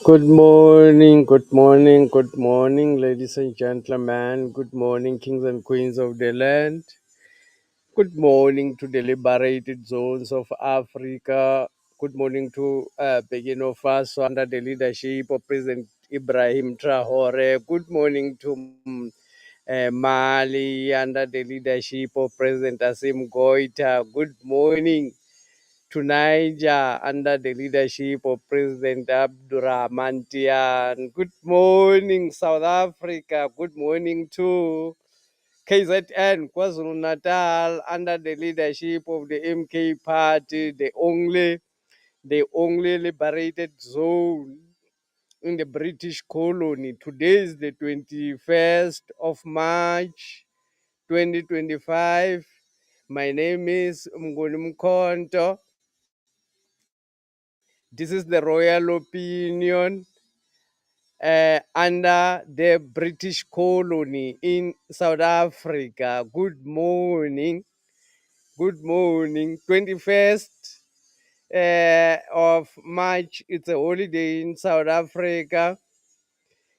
Good morning, good morning, ladies and gentlemen. Good morning, kings and queens of the land. Good morning to the liberated zones of Africa. Good morning to Burkina Faso under the leadership of President Ibrahim Traore. Good morning to Mali under the leadership of President Asim Goita. Good morning to Niger under the leadership of President Abdurrahman Tian. Good morning, South Africa. Good morning to KZN, KwaZulu Natal, under the leadership of the MK Party, the only liberated zone in the British colony. Today is the 21st of March, 2025. My name is Mngoni Mkonto. This is the royal opinion under the British colony in South Africa. Good morning. Good morning. 21st of March, it's a holiday in South Africa.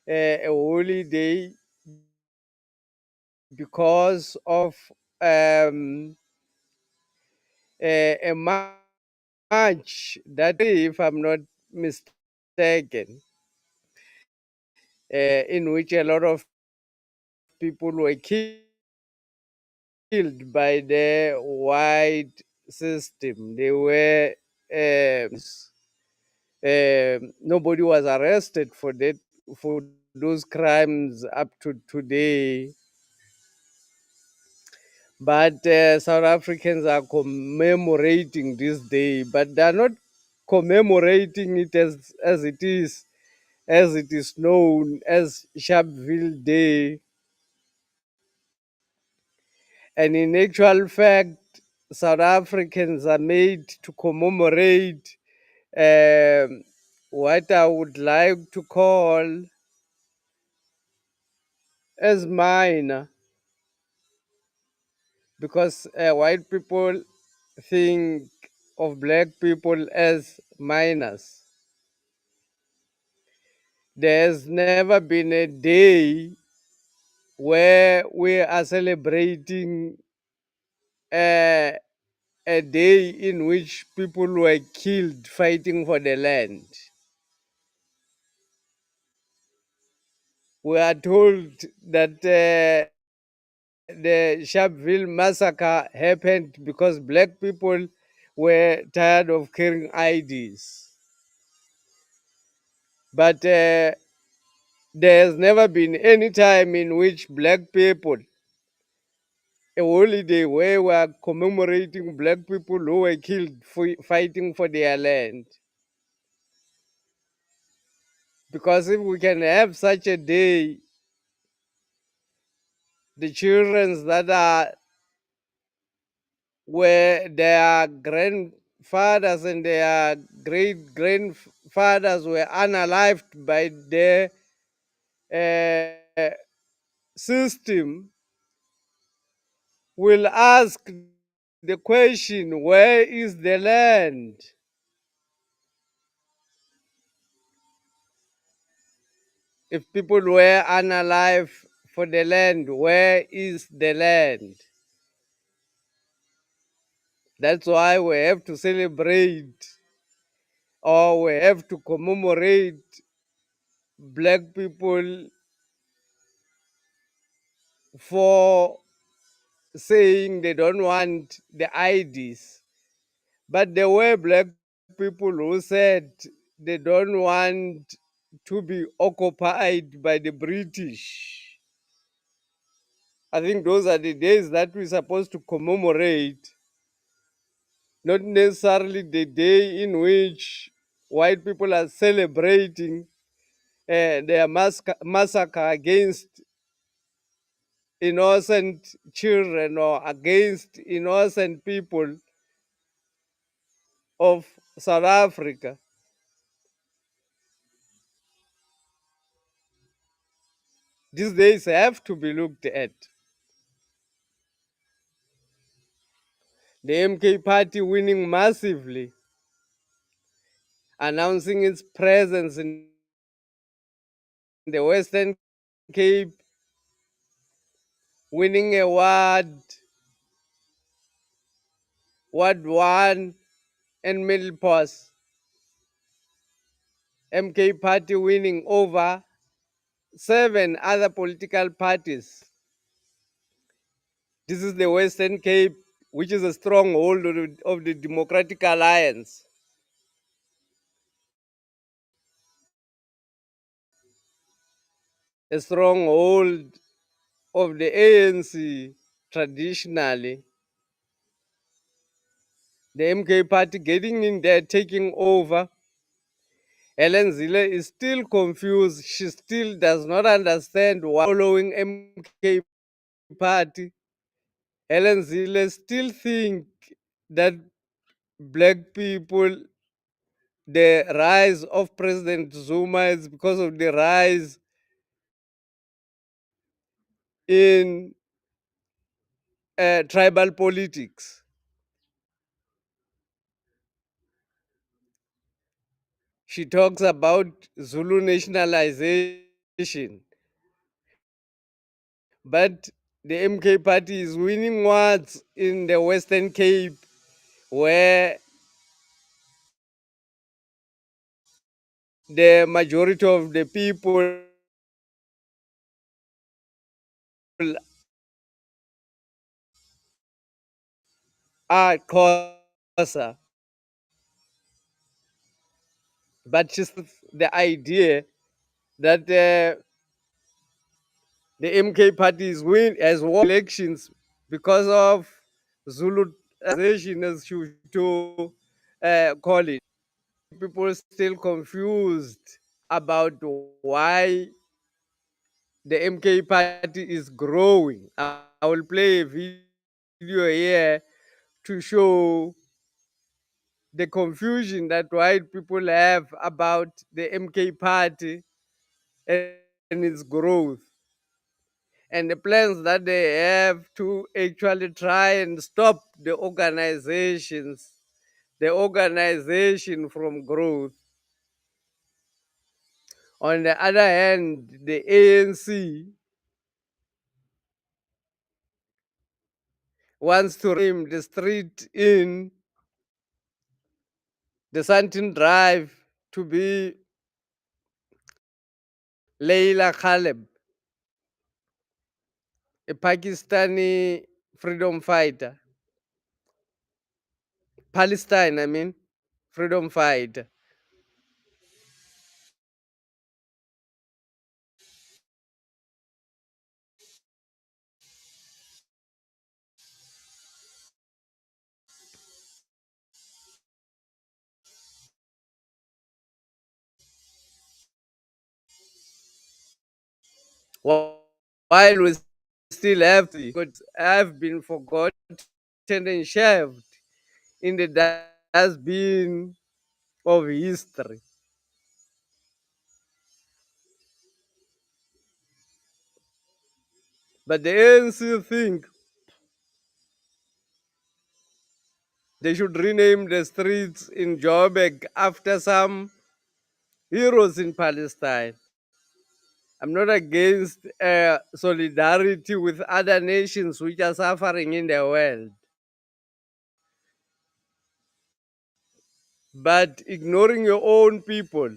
A holiday because of a march that, if I'm not mistaken, in which a lot of people were killed by the white system. They were nobody was arrested for those crimes up to today. But South Africans are commemorating this day, but they are not commemorating it as it is known as Sharpeville Day. And in actual fact, South Africans are made to commemorate what I would like to call as minor, because white people think of black people as minors. There's never been a day where we are celebrating uh, a day in which people were killed fighting for the land. We are told that the Sharpeville massacre happened because black people were tired of carrying IDs. But there's never been any time in which black people, a holiday where we are commemorating black people who were killed fighting for their land. Because if we can have such a day, the children that are where their grandfathers and their great grandfathers were unalived by their system will ask the question, where is the land? If people were unalive for the land, where is the land? That's why we have to celebrate, or we have to commemorate black people for saying they don't want the IDs. But there were black people who said they don't want to be occupied by the British. I think those are the days that we're supposed to commemorate, not necessarily the day in which white people are celebrating their massacre against innocent children or against innocent people of South Africa. These days have to be looked at. The MK party winning massively, announcing its presence in the Western Cape, winning a Ward 1 and Middle Post. MK party winning over 7 other political parties. This is the Western Cape, which is a stronghold of the Democratic Alliance. A stronghold of the ANC traditionally. The MK party getting in there, taking over. Helen Zille is still confused. She still does not understand why following MK party. Helen Zille still think that black people, the rise of President Zuma is because of the rise in tribal politics. She talks about Zulu nationalization, but the MK party is winning wards in the Western Cape where the majority of the people are Xhosa. But just the idea that the MK party has won elections because of Zuluization, as you to call it. People still confused about why the MK party is growing. I will play a video here to show the confusion that white people have about the MK party and its growth, and the plans that they have to actually try and stop the organization from growth. On the other hand, the ANC wants to rename the street in the Santin Drive to be Leila Khaleb, a Pakistani freedom fighter. Palestine, I mean, freedom fighter. While we still have been forgotten and shelved in the dustbin of history. But the ANC think they should rename the streets in Joburg after some heroes in Palestine. I'm not against solidarity with other nations which are suffering in the world. But ignoring your own people,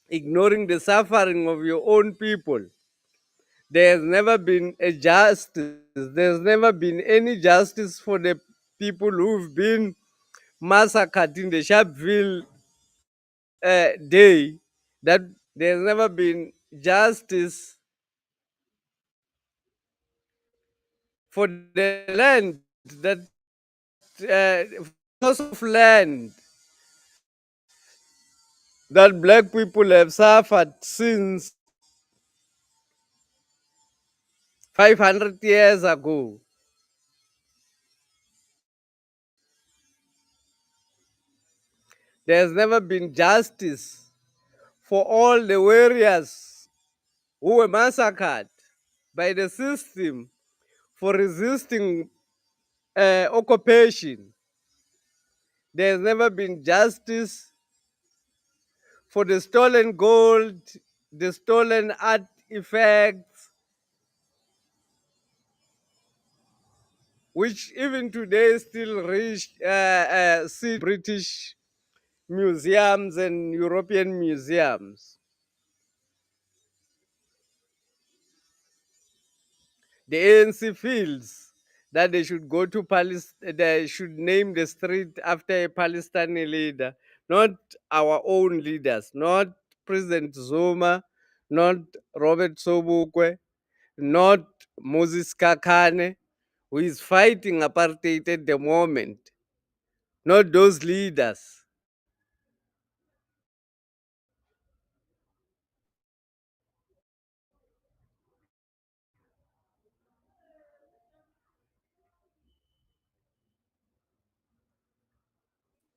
ignoring the suffering of your own people, there's never been a justice. There's never been any justice for the people who've been massacred in the Sharpeville day. That there's never been justice for the land that source of land that black people have suffered since 500 years ago. There's never been justice for all the warriors who were massacred by the system for resisting occupation. There's never been justice for the stolen gold the stolen artifacts, which even today still reach see British museums and European museums. The ANC feels that they should go to Palestine, they should name the street after a Palestinian leader, not our own leaders, not President Zuma, not Robert Sobukwe, not Moses Kakane, who is fighting apartheid at the moment, not those leaders.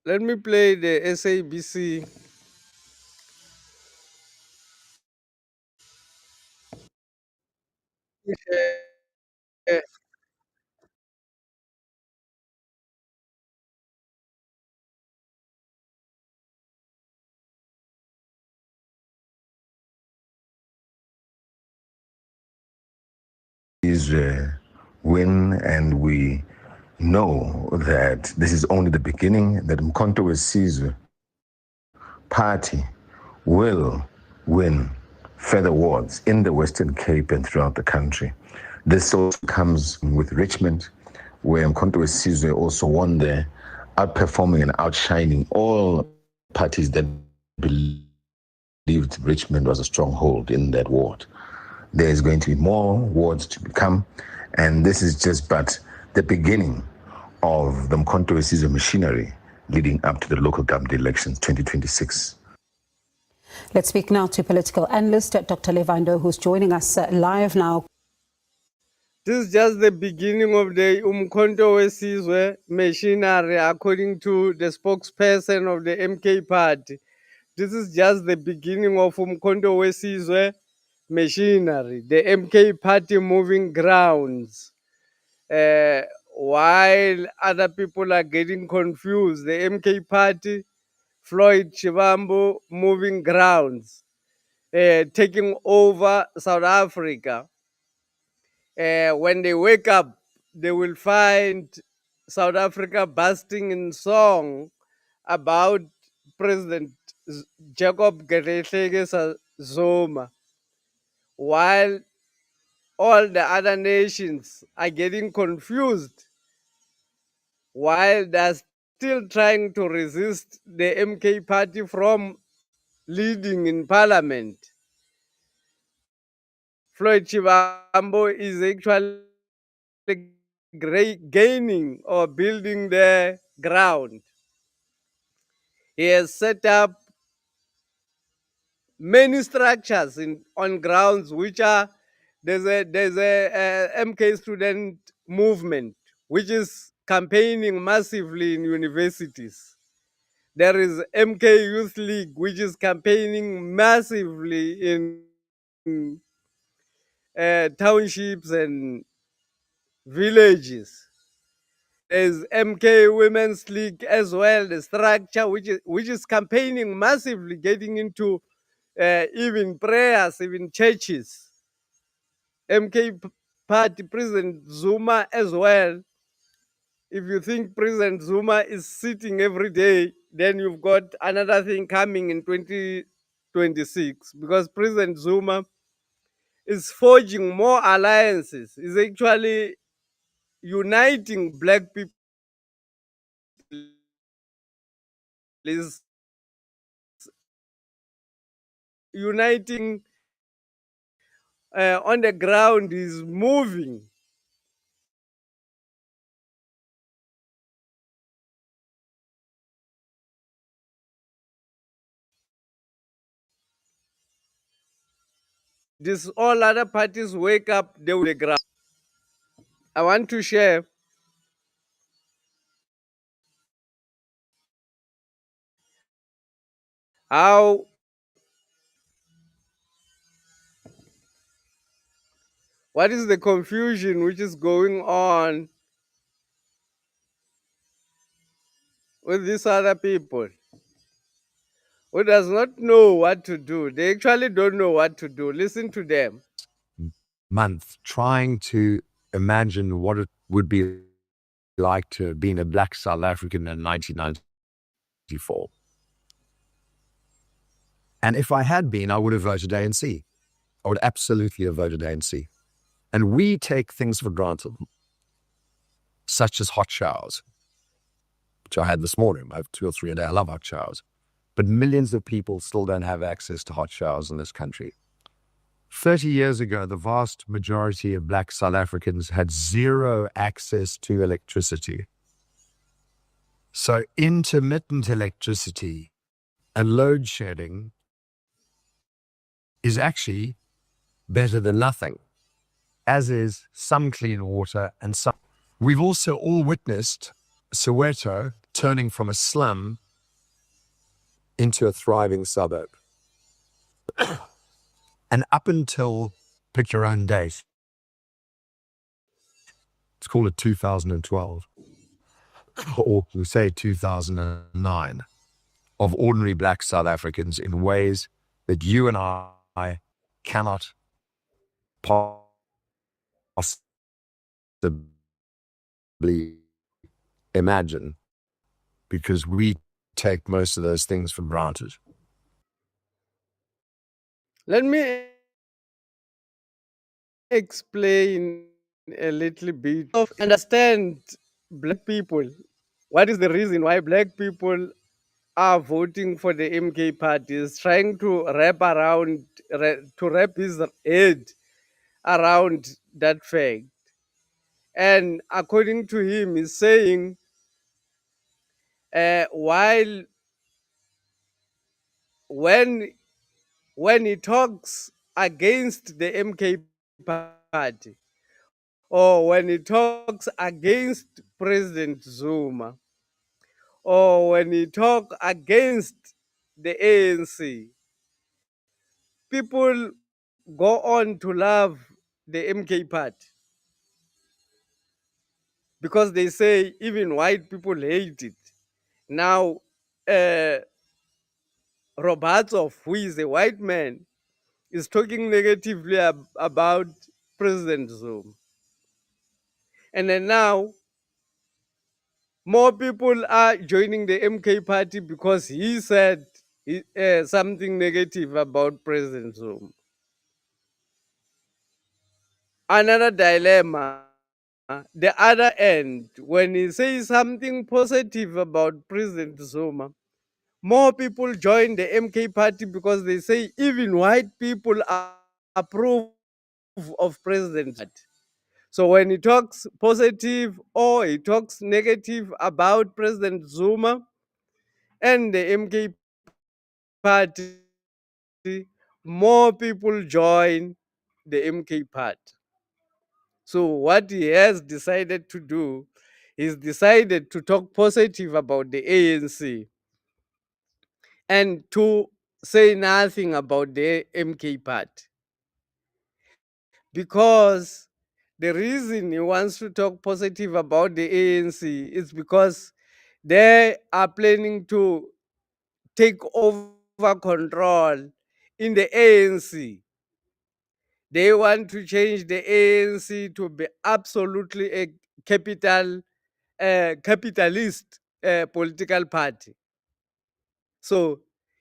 Let me play the SABC. Is win, and we know that this is only the beginning, that Mkhonto Wesizwe party will win further wards in the Western Cape and throughout the country. This also comes with Richmond, where Mkhonto Wesizwe also won there, outperforming and outshining all parties that believed Richmond was a stronghold in that ward. There is going to be more wards to become, and this is just but the beginning of the Mkhonto Wesizwe machinery leading up to the local government elections 2026. Let's speak now to political analyst Dr. Levando, who's joining us live now. This is just the beginning of the Umkhonto Wesizwe machinery, according to the spokesperson of the MK party. This is just the beginning of Umkhonto Wesizwe machinery, the MK party moving grounds. While other people are getting confused, the MK party, Floyd Shivambu moving grounds, taking over South Africa. When they wake up, they will find South Africa bursting in song about President Jacob Gedleyihlekisa Zuma, while all the other nations are getting confused, while they're still trying to resist the MK party from leading in parliament. Floyd Shivambu is actually gaining or building the ground. He has set up many structures on grounds which are there's a MK student movement which is campaigning massively in universities. There is MK Youth League which is campaigning massively in townships and villages. There's MK Women's League as well, the structure which is campaigning massively, getting into even prayers, even churches. MK party, President Zuma as well. If you think President Zuma is sitting every day, then you've got another thing coming in 2026, because President Zuma is forging more alliances. Is actually uniting black people. Is uniting on the ground, is moving. This all other parties wake up, they will the ground. I want to share how what is the confusion which is going on with these other people. who does not know what to do. They actually don't know what to do. Listen to them. Month trying to imagine what it would be like to have been a black South African in 1994. And if I had been, I would have voted ANC. I would absolutely have voted ANC. And we take things for granted, such as hot showers, which I had this morning. I have 2 or 3 a day. I love hot showers. But millions of people still don't have access to hot showers in this country. 30 years ago, the vast majority of black South Africans had zero access to electricity. So intermittent electricity and load shedding is actually better than nothing, as is some clean water and some. We've also all witnessed Soweto turning from a slum into a thriving suburb. And up until, pick your own date, let's call it 2012, or we say 2009, of ordinary black South Africans in ways that you and I cannot possibly imagine, because we take most of those things for granted. Let me explain a little bit of understand black people. What is the reason why black people are voting for the MK party? Is trying to wrap his head around that fact. And according to him, he's saying while when he talks against the MK party, or when he talks against President Zuma, or when he talks against the ANC, people go on to love the MK party because they say even white people hate it. Now, Robertsov, who is a white man, is talking negatively about President Zuma. And then now, more people are joining the MK party because he said something negative about President Zuma. Another dilemma, the other end, when he says something positive about President Zuma, more people join the MK party because they say even white people approve of President. So when he talks positive or he talks negative about President Zuma and the MK party, more people join the MK party. So what he has decided to do is decided to talk positive about the ANC and to say nothing about the MK party. Because the reason he wants to talk positive about the ANC is because they are planning to take over control in the ANC. They want to change the ANC to be absolutely a capitalist political party. So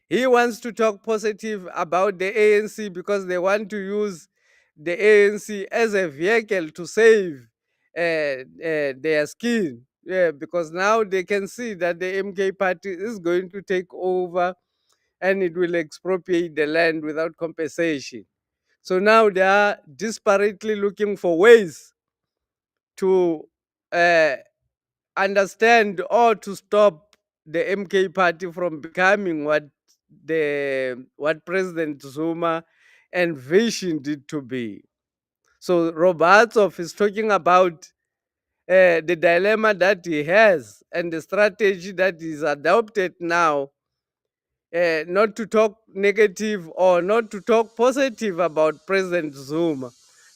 he wants to talk positive about the ANC because they want to use the ANC as a vehicle to save their skin. Yeah, because now they can see that the MK party is going to take over and it will expropriate the land without compensation. So now they are desperately looking for ways to understand or to stop the MK party from becoming what President Zuma envisioned it to be. So Robertsov is talking about the dilemma that he has and the strategy that is adopted now, not to talk negative or not to talk positive about President Zuma,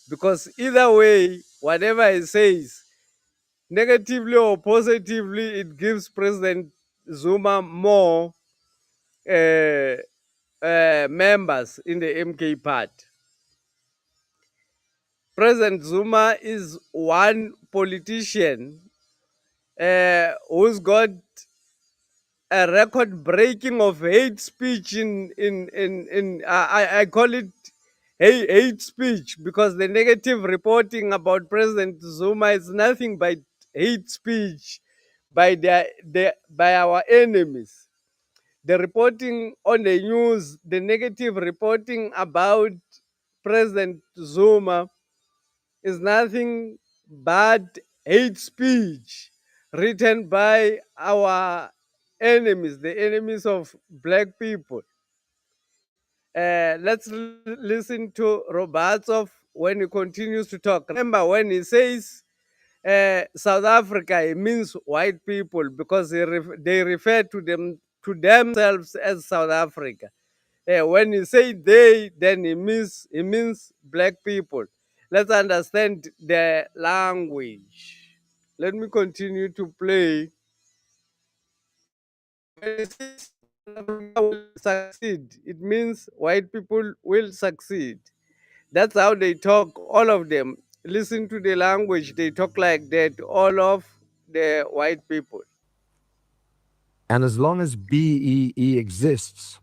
because either way, whatever he says, negatively or positively, it gives President Zuma more members in the MK party. President Zuma is one politician who's got a record breaking of hate speech I call it hate speech, because the negative reporting about President Zuma is nothing but hate speech by by our enemies. The reporting on the news, the negative reporting about President Zuma is nothing but hate speech written by our enemies, the enemies of black people. Let's listen to Robertsov when he continues to talk. Remember when he says South Africa, it means white people, because they refer to themselves as South Africa. When he say they, then he means black people. Let's understand the language. Let me continue to play. When it says Africa will succeed, it means white people will succeed. That's how they talk, all of them. Listen to the language, they talk like that, all of the white people. And as long as BEE exists,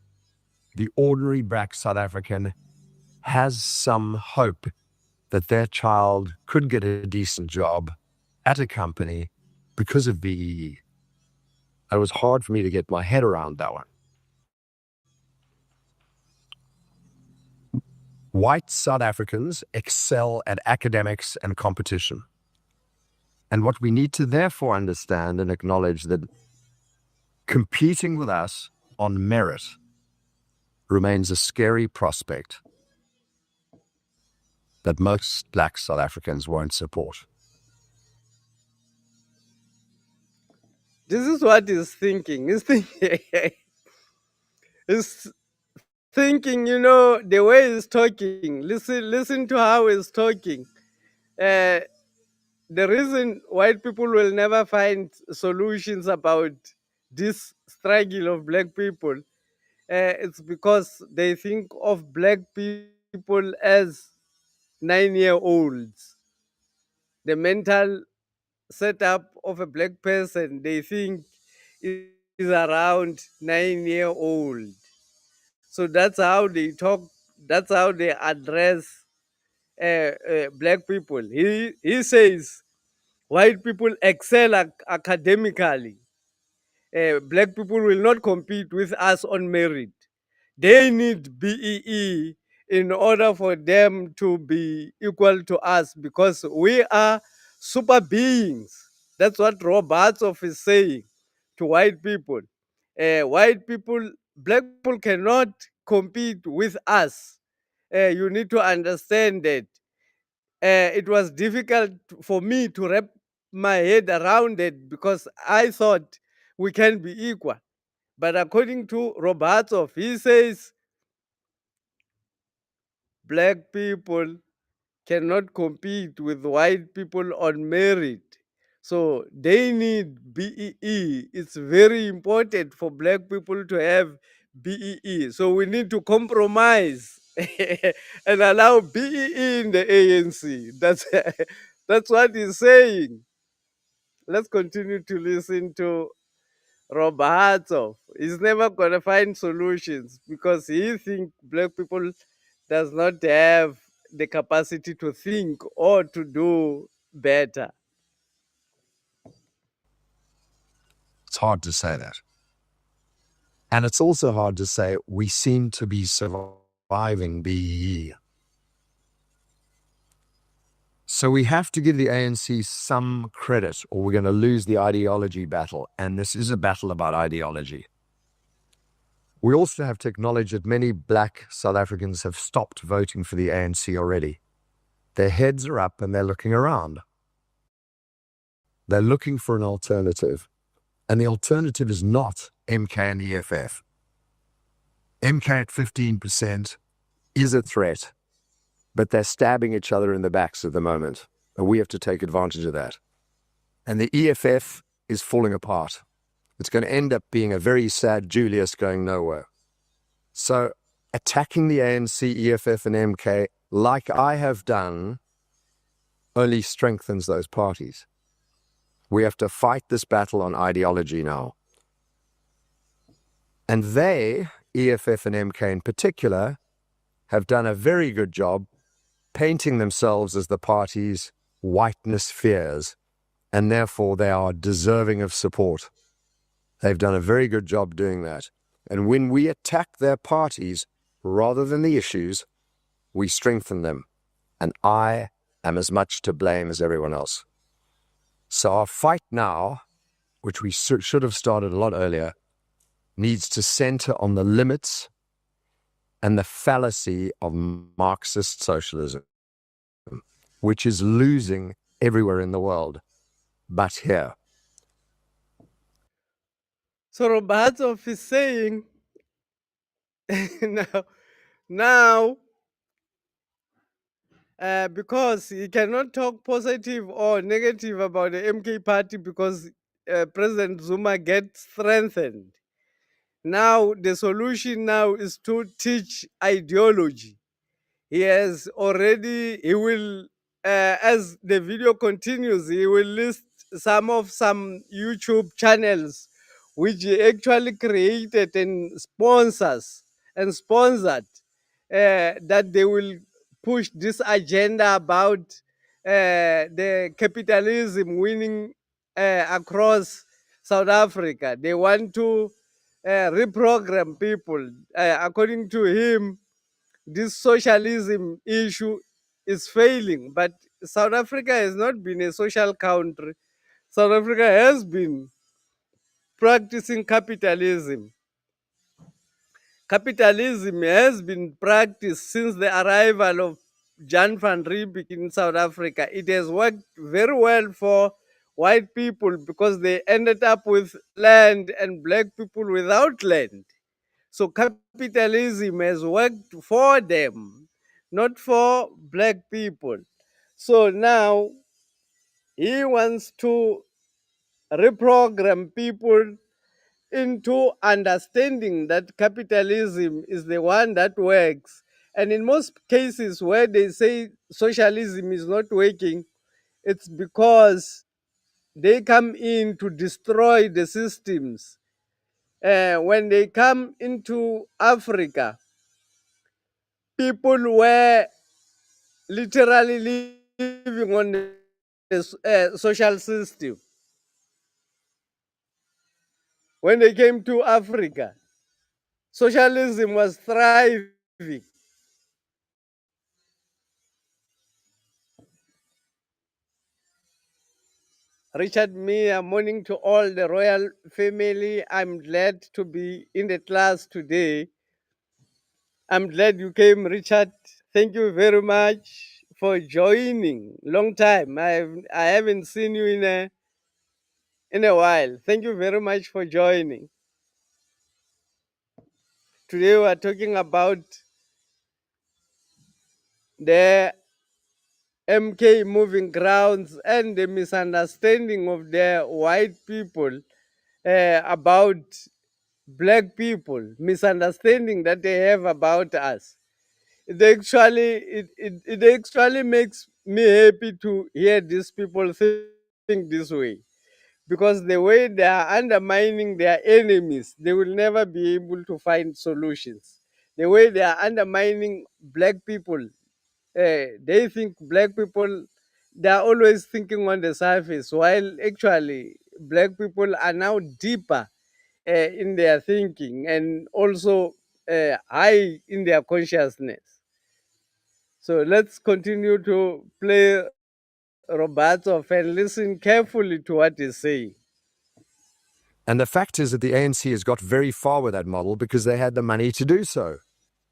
the ordinary black South African has some hope that their child could get a decent job at a company because of BEE. It was hard for me to get my head around that one. White South Africans excel at academics and competition. And what we need to therefore understand and acknowledge that competing with us on merit remains a scary prospect that most black South Africans won't support. This is what he's thinking. He's thinking, he's thinking, you know, the way he's talking. Listen to how he's talking. The reason white people will never find solutions about this struggle of black people, it's because they think of black people as 9-year-olds. The mental setup of a black person, they think, is around 9-year-old. So that's how they talk. That's how they address black people. He says white people excel academically. Black people will not compete with us on merit. They need BEE in order for them to be equal to us, because we are super beings. That's what Robertsov is saying to white people. White people, black people cannot compete with us. You need to understand that. It was difficult for me to wrap my head around it, because I thought we can be equal. But according to Robertsov, he says black people cannot compete with white people on merit. So they need BEE. It's very important for black people to have BEE. So we need to compromise and allow BEE in the ANC. That's what he's saying. Let's continue to listen to Roberto. He's never gonna find solutions, because he thinks black people does not have the capacity to think or to do better. It's hard to say that. And it's also hard to say we seem to be surviving BEE. So we have to give the ANC some credit, or we're going to lose the ideology battle. And this is a battle about ideology. We also have to acknowledge that many black South Africans have stopped voting for the ANC already. Their heads are up and they're looking around. They're looking for an alternative. And the alternative is not MK and EFF. MK at 15% is a threat, but they're stabbing each other in the backs at the moment, and we have to take advantage of that. And the EFF is falling apart. It's going to end up being a very sad Julius going nowhere. So attacking the ANC, EFF, and MK, like I have done, only strengthens those parties. We have to fight this battle on ideology now. And they, EFF and MK in particular, have done a very good job painting themselves as the party's whiteness fears, and therefore they are deserving of support. They've done a very good job doing that. And when we attack their parties rather than the issues, we strengthen them. And I am as much to blame as everyone else. So our fight now, which we should have started a lot earlier, needs to center on the limits and the fallacy of Marxist socialism, which is losing everywhere in the world, but here. So Robertov is saying now because he cannot talk positive or negative about the MK party because President Zuma gets strengthened. Now the solution now is to teach ideology. He will, as the video continues, he will list some YouTube channels which he actually created and sponsored that they will push this agenda about the capitalism winning across South Africa. They want to reprogram people. According to him, this socialism issue is failing, but South Africa has not been a social country. South Africa has been practicing capitalism. Capitalism has been practiced since the arrival of Jan van Riebeeck in South Africa. It has worked very well for white people because they ended up with land and black people without land. So capitalism has worked for them, not for black people. So now he wants to reprogram people into understanding that capitalism is the one that works. And in most cases where they say socialism is not working, it's because they come in to destroy the systems. When they come into Africa, people were literally living on the social system. When they came to Africa, socialism was thriving. Richard Mia, morning to all the royal family. I'm glad to be in the class today. I'm glad you came, Richard. Thank you very much for joining. Long time. I haven't seen you in a while. Thank you very much for joining. Today we are talking about the MK moving grounds and the misunderstanding of the white people about black people, misunderstanding that they have about us. It actually makes me happy to hear these people think this way, because the way they are undermining their enemies, they will never be able to find solutions. The way they are undermining black people, they think black people, they are always thinking on the surface, while actually black people are now deeper in their thinking and also high in their consciousness. So let's continue to play Roberto and listen carefully to what he's saying. And the fact is that the ANC has got very far with that model because they had the money to do so.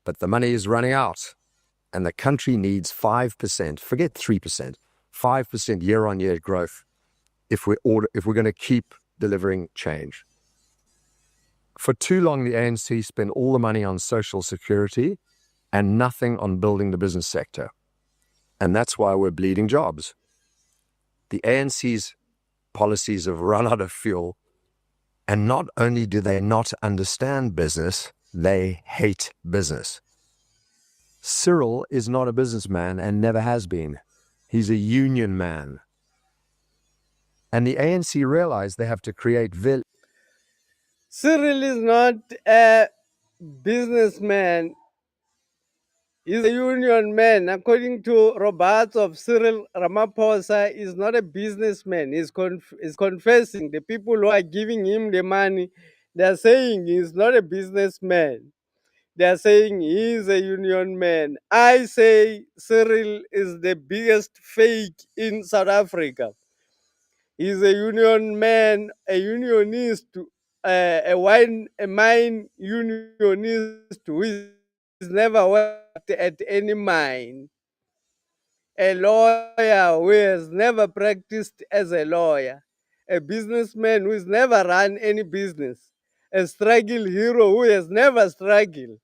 But the money is running out. And the country needs 5%, forget 3%, 5% year-on-year growth if we're going to keep delivering change. For too long, the ANC spent all the money on social security and nothing on building the business sector. And that's why we're bleeding jobs. The ANC's policies have run out of fuel, and not only do they not understand business, They hate business. Cyril is not a businessman and never has been. He's a union man. And the ANC realized they have to create Cyril is not a businessman. He's a union man. According to Roberts, Cyril Ramaphosa is not a businessman. He's confessing. The people who are giving him the money, they're saying he's not a businessman. They're saying he's a union man. I say Cyril is the biggest fake in South Africa. He's a union man, a unionist, a mine unionist who is never worked at any mine, a lawyer who has never practiced as a lawyer, a businessman who has never run any business, a struggle hero who has never struggled.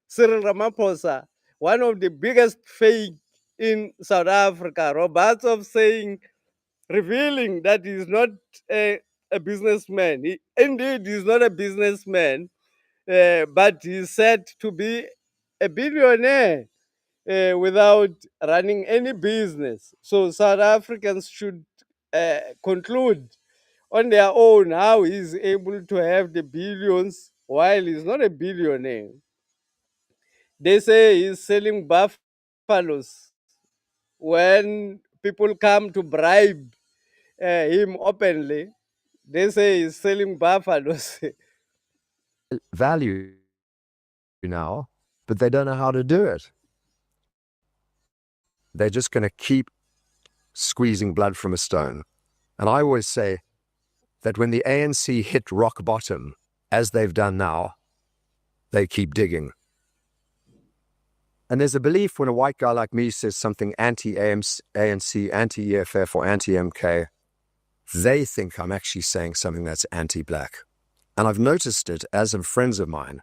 Cyril Ramaphosa, one of the biggest fake in South Africa. Roberts saying, revealing that he's not a businessman. Indeed, he's not a businessman, but he's said to be a billionaire without running any business. So South Africans should conclude on their own how he's able to have the billions while he's not a billionaire. They say he's selling buffaloes when people come to bribe him openly. They say he's selling buffaloes. value now, but they don't know how to do it. They're just going to keep squeezing blood from a stone. And I always say that when the ANC hit rock bottom, as they've done now, they keep digging. And there's a belief when a white guy like me says something anti-ANC, anti-EFF, or anti-MK, they think I'm actually saying something that's anti-black. And I've noticed it, as have friends of mine.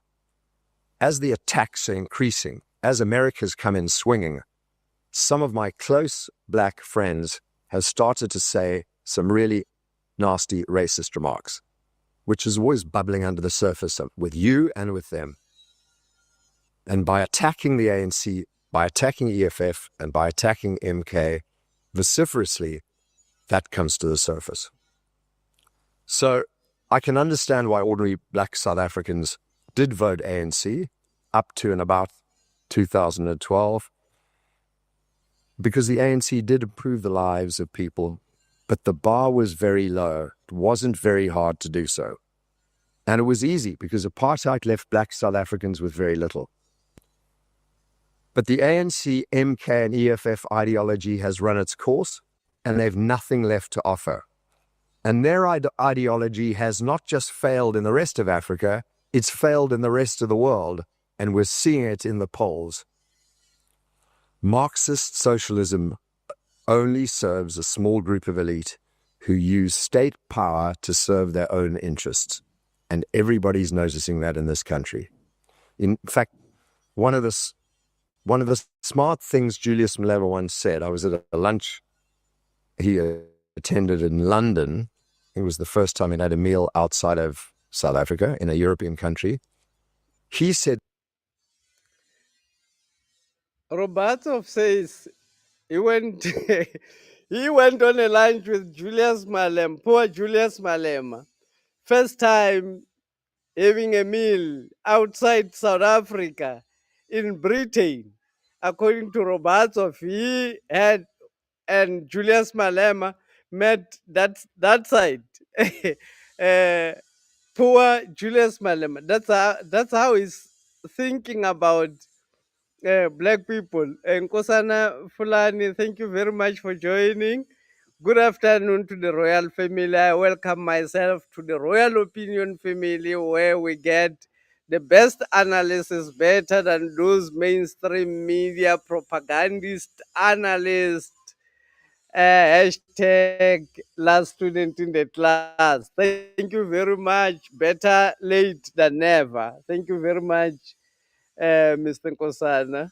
As the attacks are increasing, as America's come in swinging, some of my close black friends have started to say some really nasty racist remarks, which is always bubbling under the surface with you and with them. And by attacking the ANC, by attacking EFF, and by attacking MK vociferously, that comes to the surface. So I can understand why ordinary black South Africans did vote ANC up to and about 2012, because the ANC did improve the lives of people, but the bar was very low. It wasn't very hard to do so. And it was easy because apartheid left black South Africans with very little. But the ANC, MK, and EFF ideology has run its course, and they've nothing left to offer. And their ideology has not just failed in the rest of Africa, it's failed in the rest of the world, and we're seeing it in the polls. Marxist socialism only serves a small group of elite who use state power to serve their own interests. And everybody's noticing that in this country. In fact, one of the smart things Julius Malema once said, I was at a lunch he attended in London. It was the first time he'd had a meal outside of South Africa in a European country. He said, Roberto says he went he went on a lunch with Julius Malema, poor Julius Malema. First time having a meal outside South Africa in Britain. According to Roberto, he had and Julius Malema met that side. Poor Julius Malema. That's how he's thinking about black people. And Nkosana Fulani, thank you very much for joining. Good afternoon to the royal family. I welcome myself to the Royal Opinion family, where we get the best analysis, better than those mainstream media propagandist analysts. Hashtag last student in the class. Thank you very much. Better late than never. Thank you very much, Mr. Nkosana.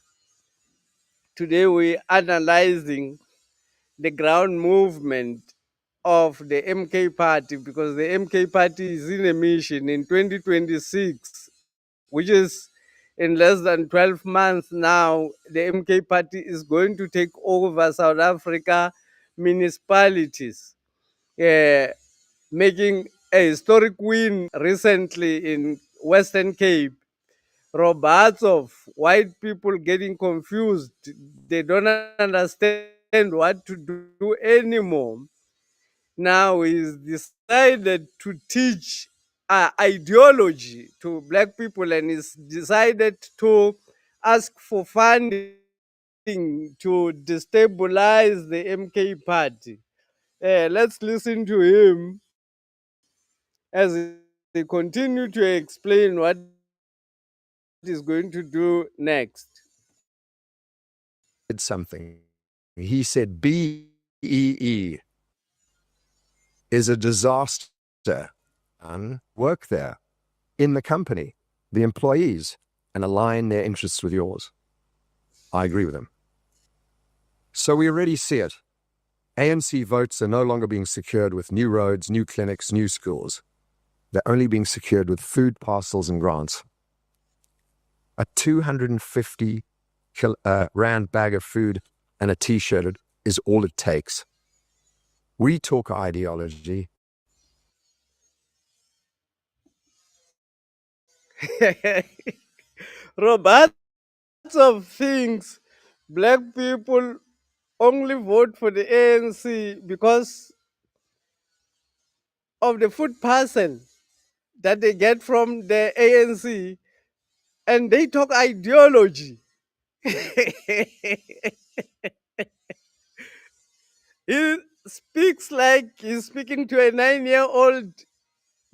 Today we're analyzing the ground movement of the MK party, because the MK party is in a mission in 2026. which is in less than 12 months now, the MK party is going to take over South Africa municipalities, making a historic win recently in Western Cape. Robots of white people getting confused. They don't understand what to do anymore. Now he's decided to teach ideology to black people, and he's decided to ask for funding to destabilize the MK party. Let's listen to him as he continue to explain what he's going to do next. Did something. He said BEE is a disaster. And work there, in the company, the employees, and align their interests with yours. I agree with him. So we already see it. ANC votes are no longer being secured with new roads, new clinics, new schools. They're only being secured with food parcels and grants. A 250 rand bag of food and a T-shirt is all it takes. We talk ideology. Robots of things. Black people only vote for the ANC because of the food parcel that they get from the ANC, and they talk ideology. He speaks like he's speaking to a 9-year-old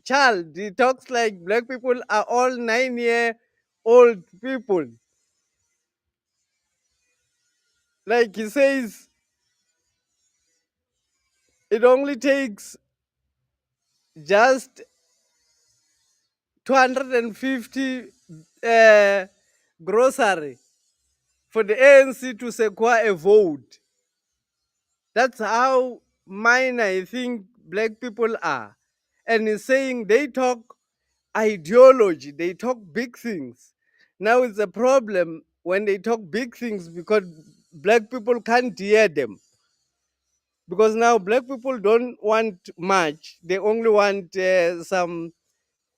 child. He talks like black people are all 9-year-old people. Like he says, it only takes just 250 grocery for the ANC to secure a vote. That's how minor I think black people are. And he's saying they talk ideology, they talk big things. Now it's a problem when they talk big things because black people can't hear them. Because now black people don't want much, they only want some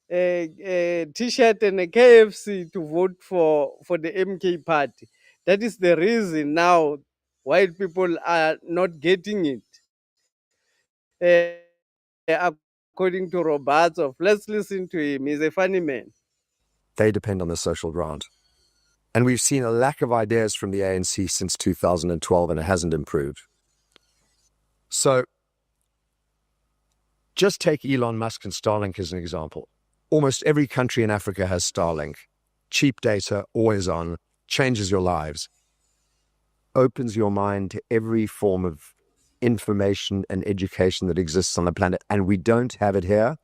T-shirt and a KFC to vote for the MK party. That is the reason now white people are not getting it. According to Roberto, let's listen to him. He's a funny man. They depend on the social grant. And we've seen a lack of ideas from the ANC since 2012, and it hasn't improved. So just take Elon Musk and Starlink as an example. Almost every country in Africa has Starlink. Cheap data, always on, changes your lives, opens your mind to every form of information and education that exists on the planet. And we don't have it here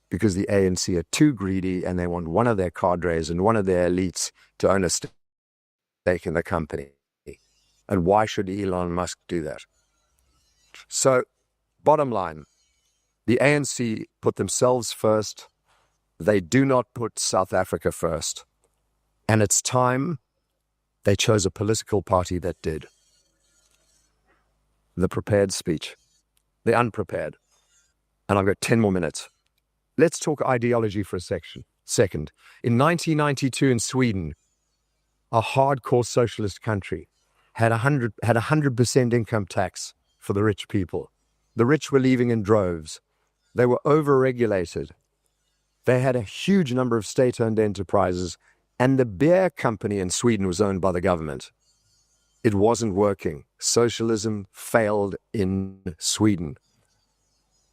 because the ANC are too greedy and they want one of their cadres and one of their elites to own a stake in the company. And why should Elon Musk do that? So, bottom line, the ANC put themselves first. They do not put South Africa first. And it's time they chose a political party that did. The prepared speech, the unprepared. And I've got 10 more minutes. Let's talk ideology for a second. In 1992 in Sweden, a hardcore socialist country, had 100% income tax for the rich people. The rich were leaving in droves. They were over-regulated. They had a huge number of state-owned enterprises, and the beer company in Sweden was owned by the government. It wasn't working. Socialism failed in Sweden.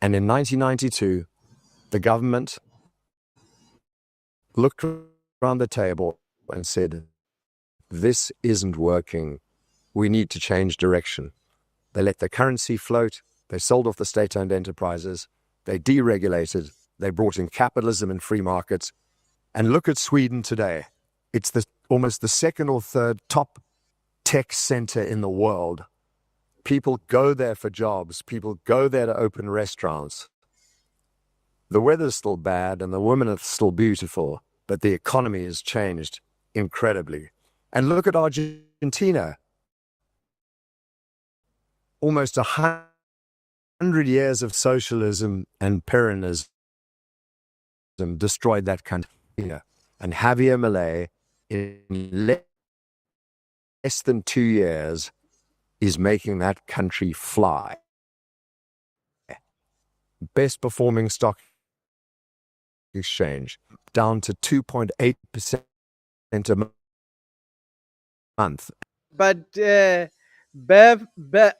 And in 1992, the government looked around the table and said, this isn't working. We need to change direction. They let the currency float. They sold off the state-owned enterprises. They deregulated. They brought in capitalism and free markets. And look at Sweden today. It's almost the second or third top tech center in the world. People go there for jobs. People go there to open restaurants. The weather's still bad and the women are still beautiful, but the economy has changed incredibly. And look at Argentina. Almost 100 years of socialism and Peronism destroyed that country. And Javier Milei, in less than 2 years, is making that country fly. Best performing stock exchange, down to 2.8% a month. But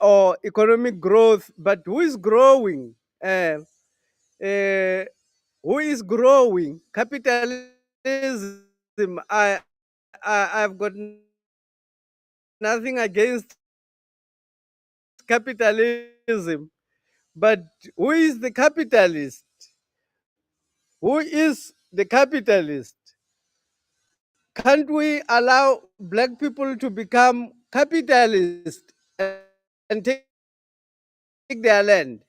or economic growth, but who is growing? Who is growing? Capitalism. I've got nothing against capitalism, but who is the capitalist? Who is the capitalist? Can't we allow black people to become capitalists and take their land?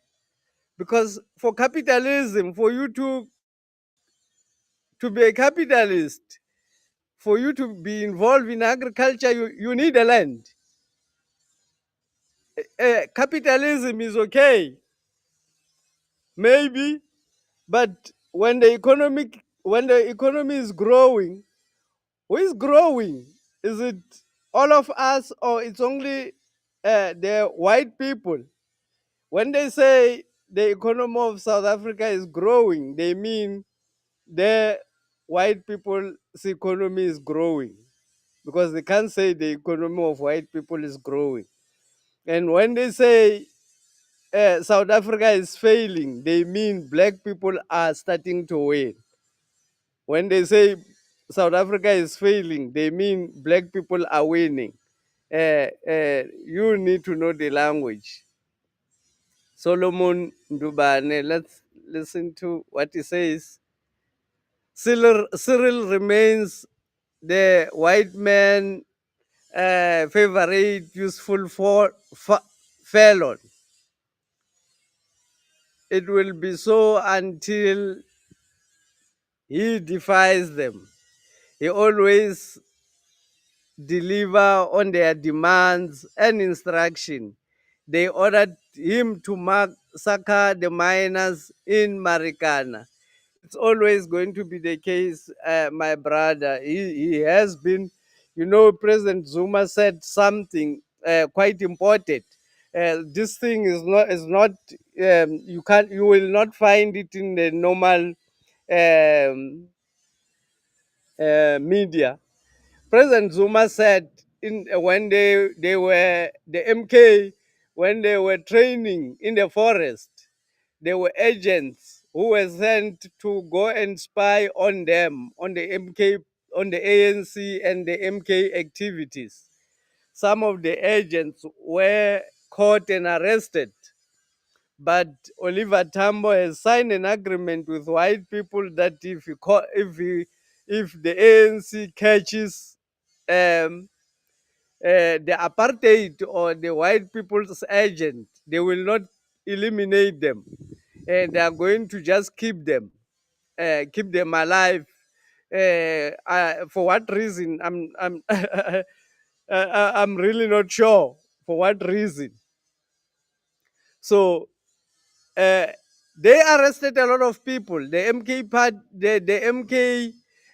Because for capitalism, for you to be a capitalist, for you to be involved in agriculture, you need a land. Capitalism is okay, maybe, but when the economy is growing, who is growing? Is it all of us, or it's only the white people? When they say the economy of South Africa is growing, they mean the white people's economy is growing, because they can't say the economy of white people is growing. And when they say South Africa is failing, they mean black people are starting to win. When they say South Africa is failing, they mean black people are winning. You need to know the language. Solomon Ndubane, let's listen to what he says. Cyril remains the white man favorite, useful felon. It will be so until he defies them. He always deliver on their demands and instruction. They ordered him to massacre the miners in Marikana. It's always going to be the case, my brother. He has been, President Zuma said something quite important. This thing is not you will not find it in the normal media. President Zuma said when they were the MK, when they were training in the forest, there were agents who were sent to go and spy on them, on the MK, on the ANC and the MK activities. Some of the agents were caught and arrested. But Oliver Tambo has signed an agreement with white people that if the ANC catches the apartheid or the white people's agent, they will not eliminate them. And they are going to just keep them alive. For what reason? I'm really not sure for what reason. So they arrested a lot of people. The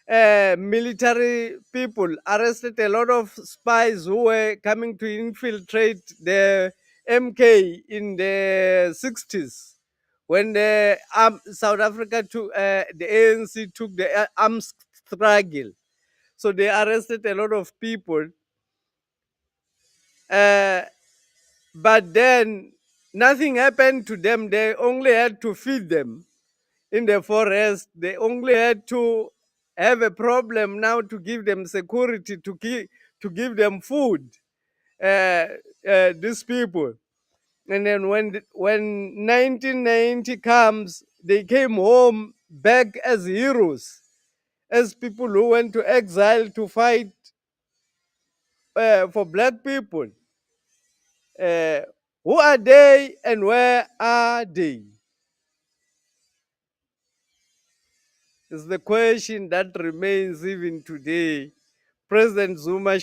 MK military people arrested a lot of spies who were coming to infiltrate the MK in the 60s when South Africa took the ANC took the arms struggle. So they arrested a lot of people. Uh, but then nothing happened to them. They only had to feed them in the forest. They only had to have a problem now to give them security, to give them food. These people, and then when 1990 comes, they came home back as heroes, as people who went to exile to fight for black people. Uh, who are they and where are they? is the question that remains even today. President Zuma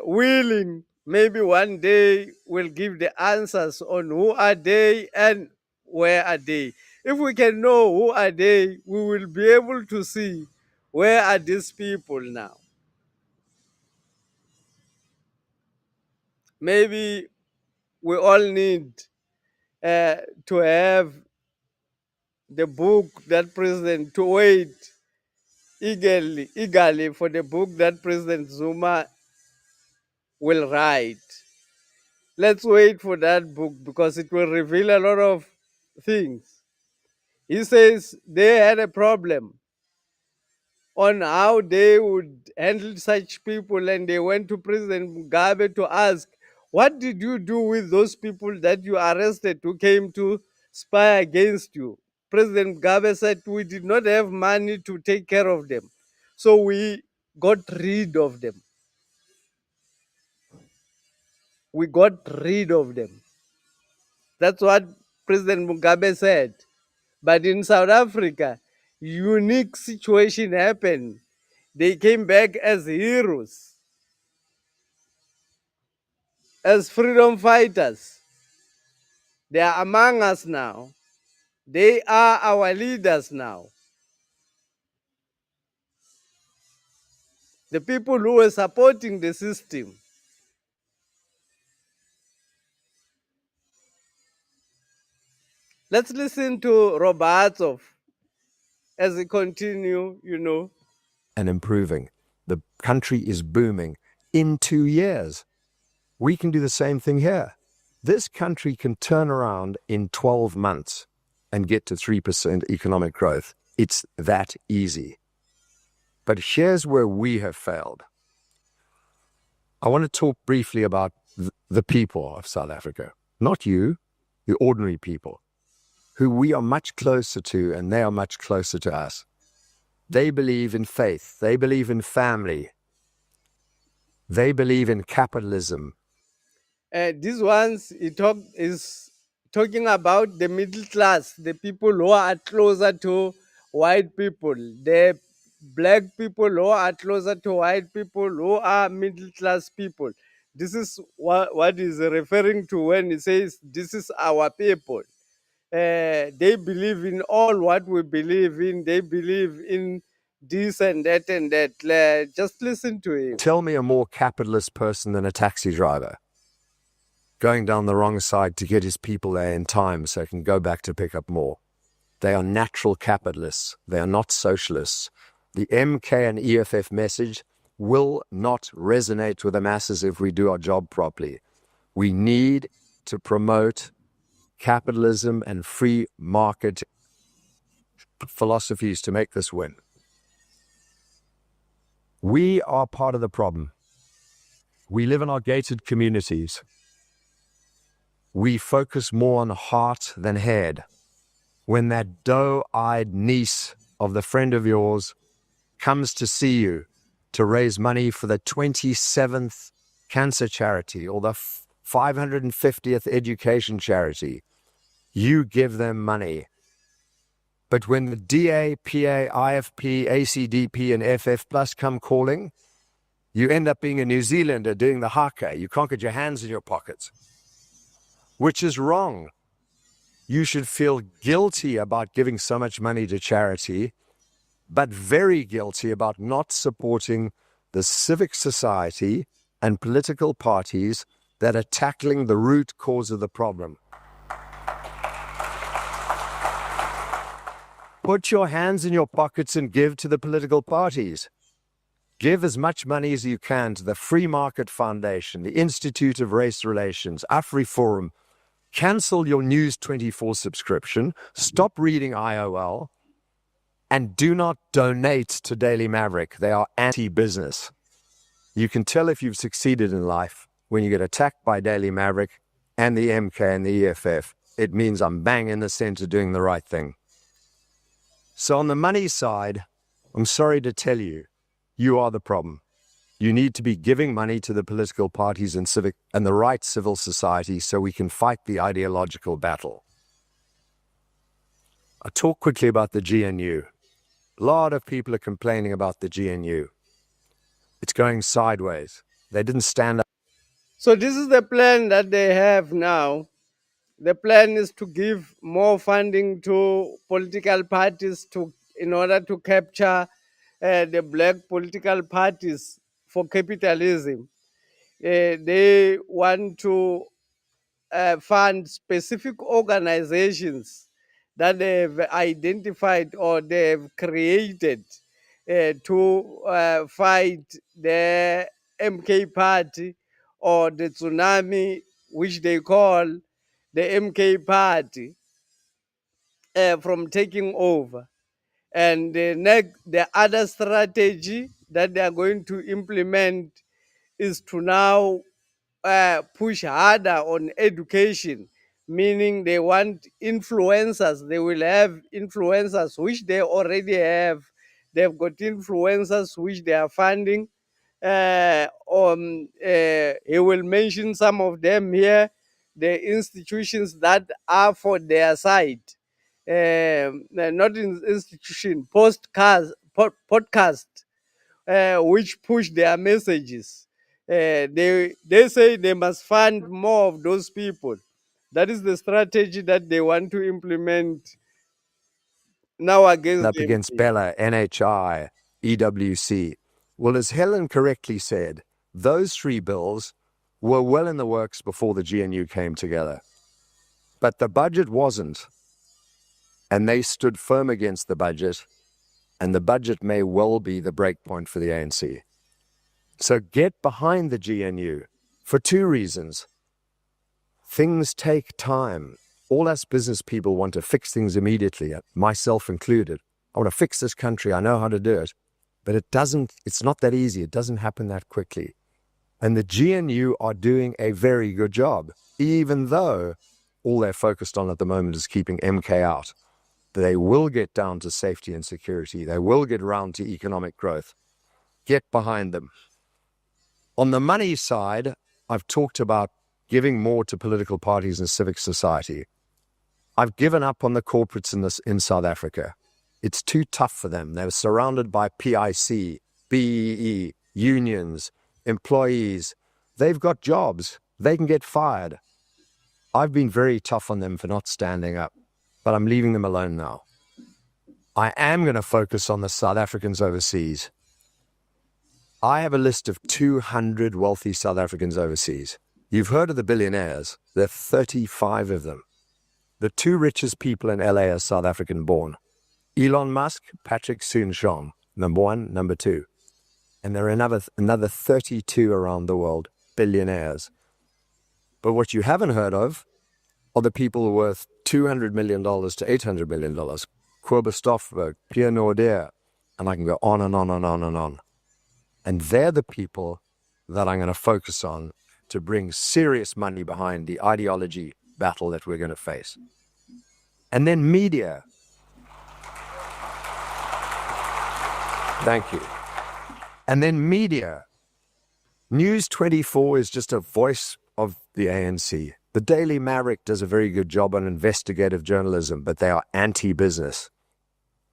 willing, maybe one day will give the answers on who are they and where are they. If we can know who are they, we will be able to see where are these people now. Maybe we all need to have the book that President, to wait eagerly for the book that President Zuma will write. Let's wait for that book because it will reveal a lot of things. He says they had a problem on how they would handle such people, and they went to President Mugabe to ask, what did you do with those people that you arrested who came to spy against you? President Mugabe said, we did not have money to take care of them, so we got rid of them. We got rid of them. That's what President Mugabe said. But in South Africa, unique situation happened. They came back as heroes, as freedom fighters. They are among us now. They are our leaders now. The people who were supporting the system. Let's listen to Robertsov as he continue, And improving. The country is booming in 2 years. We can do the same thing here. This country can turn around in 12 months and get to 3% economic growth. It's that easy. But here's where we have failed. I want to talk briefly about the people of South Africa. Not you, the ordinary people, who we are much closer to and they are much closer to us. They believe in faith. They believe in family. They believe in capitalism. These ones is talking about the middle class, the people who are closer to white people, the black people who are closer to white people, who are middle class people. This is what he's referring to when he says, this is our people. They believe in all what we believe in. They believe in this and that and that. Just listen to him. Tell me a more capitalist person than a taxi driver, going down the wrong side to get his people there in time so he can go back to pick up more. They are natural capitalists. They are not socialists. The MK and EFF message will not resonate with the masses if we do our job properly. We need to promote capitalism and free market philosophies to make this win. We are part of the problem. We live in our gated communities. We focus more on heart than head. When that doe-eyed niece of the friend of yours comes to see you to raise money for the 27th cancer charity or the 550th education charity, you give them money. But when the DA, PA, IFP, ACDP, and FF Plus come calling, you end up being a New Zealander doing the haka. You can't get your hands in your pockets, which is wrong. You should feel guilty about giving so much money to charity, but very guilty about not supporting the civic society and political parties that are tackling the root cause of the problem. Put your hands in your pockets and give to the political parties. Give as much money as you can to the Free Market Foundation, the Institute of Race Relations, AfriForum. Cancel your News 24 subscription, stop reading IOL, and do not donate to Daily Maverick. They are anti-business. You can tell if you've succeeded in life when you get attacked by Daily Maverick and the MK and the EFF. It means I'm bang in the center doing the right thing. So on the money side, I'm sorry to tell you, you are the problem. You need to be giving money to the political parties and the right civil society so we can fight the ideological battle. I'll talk quickly about the GNU. A lot of people are complaining about the GNU. It's going sideways. They didn't stand up. So this is the plan that they have now. The plan is to give more funding to political parties in order to capture the black political parties for capitalism. They want to fund specific organizations that they've identified or they've created to fight the MK party or the tsunami, which they call the MK party, from taking over. And the other strategy that they are going to implement is to now push harder on education, meaning they want influencers. They will have influencers, which they already have. They've got influencers which they are funding. He will mention some of them here, the institutions that are for their side. Not in institution, podcast, which push their messages. They say they must fund more of those people. That is the strategy that they want to implement now against Up them. against Bella, NHI, EWC. Well, as Helen correctly said, those three bills were well in the works before the GNU came together. But the budget wasn't. And they stood firm against the budget. And the budget may well be the breakpoint for the ANC. So get behind the GNU for two reasons. Things take time. All us business people want to fix things immediately, myself included. I want to fix this country. I know how to do it. But it's not that easy. It doesn't happen that quickly. And the GNU are doing a very good job, even though all they're focused on at the moment is keeping MK out. They will get down to safety and security. They will get around to economic growth. Get behind them. On the money side, I've talked about giving more to political parties and civic society. I've given up on the corporates in South Africa. It's too tough for them. They're surrounded by PIC, BEE, unions, employees. They've got jobs. They can get fired. I've been very tough on them for not standing up, but I'm leaving them alone now. I am going to focus on the South Africans overseas. I have a list of 200 wealthy South Africans overseas. You've heard of the billionaires. There are 35 of them. The two richest people in LA are South African born. Elon Musk, Patrick Soon-Shiong, number one, number two. And there are another 32 around the world, billionaires. But what you haven't heard of are the people worth $200 million to $800 million. Cobus Stofberg, Pierre Nordea, and I can go on and on and on and on. And they're the people that I'm going to focus on to bring serious money behind the ideology battle that we're going to face. And then media. Thank you. And then media. News 24 is just a voice of the ANC. The Daily Maverick does a very good job on investigative journalism, but they are anti-business.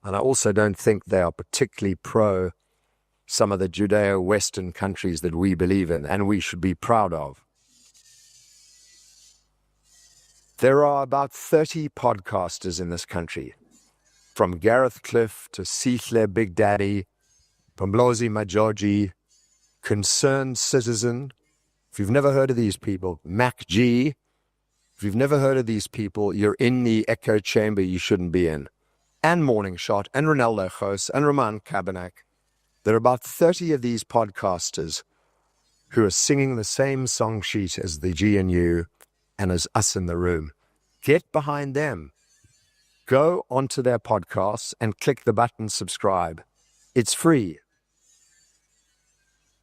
And I also don't think they are particularly pro some of the Judeo-Western countries that we believe in and we should be proud of. There are about 30 podcasters in this country, from Gareth Cliff to Sihle Big Daddy, Pamlozi Majoji, Concerned Citizen. If you've never heard of these people, Mac G. If you've never heard of these people, you're in the echo chamber you shouldn't be in. And Morning Shot, and Ronaldo Khos, and Roman Kabanak. There are about 30 of these podcasters who are singing the same song sheet as the GNU and as us in the room. Get behind them. Go onto their podcasts and click the button subscribe. It's free.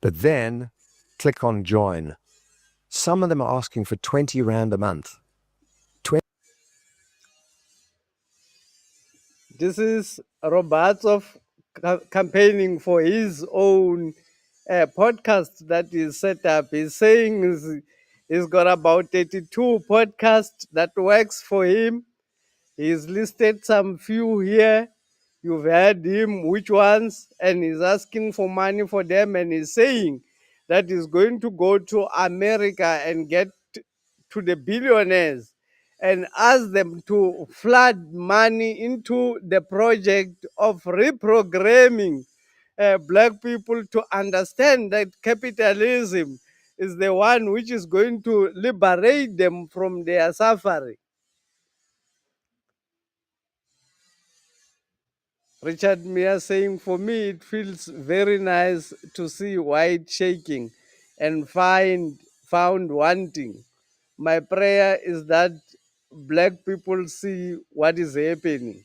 But then click on join. Some of them are asking for 20 Rand a month. This is Robertsov campaigning for his own podcast that is set up. He's saying he's got about 32 podcasts that works for him. He's listed some few here. You've heard him, which ones, and he's asking for money for them, and he's saying that he's going to go to America and get to the billionaires and ask them to flood money into the project of reprogramming black people to understand that capitalism is the one which is going to liberate them from their suffering. Richard Mia saying, for me, it feels very nice to see white shaking and found wanting. My prayer is that black people see what is happening.